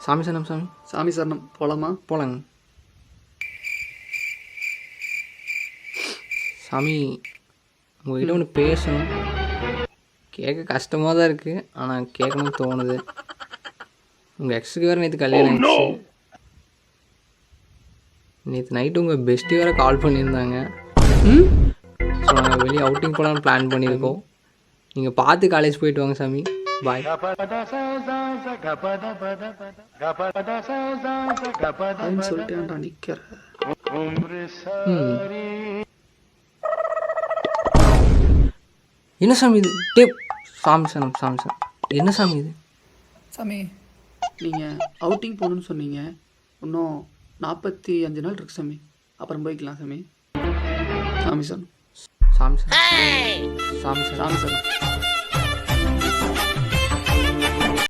சாமி சரணம் சாமி. சாமி சரணம். போகலாமா? போகலாங்க. சாமி, உங்கள்கிட்ட ஒன்று பேசணும். கேட்க கஷ்டமாக தான் இருக்குது, ஆனால் கேட்கணும்னு தோணுது. உங்கள் எக்ஸுக்கு வேறு நேற்று கல்யாணம் ஆயிடுச்சு. நேற்று நைட்டு உங்கள் பெஸ்ட்டு வேறு கால் பண்ணியிருந்தாங்க. ஸோ நாங்கள் வெளியே அவுட்டிங் போகலான்னு பிளான் பண்ணியிருக்கோம். நீங்கள் பார்த்து காலேஜ் போயிட்டு வாங்க சாமி. பாய். சொல்லிட்டேன்டா நிற்கிற. என்ன சாமி இது? டேப். சாமி சனம் சாமி சனம். என்ன சாமி இது? சாமி, நீங்கள் அவுட்டிங் போகணுன்னு சொன்னீங்க. இன்னும் 45 நாள் இருக்கு சாமி. அப்புறம் போய்க்கலாம் சாமி. சாமி சரணம். சாமி சனம். சாமி சனம். சாமி சரணம்.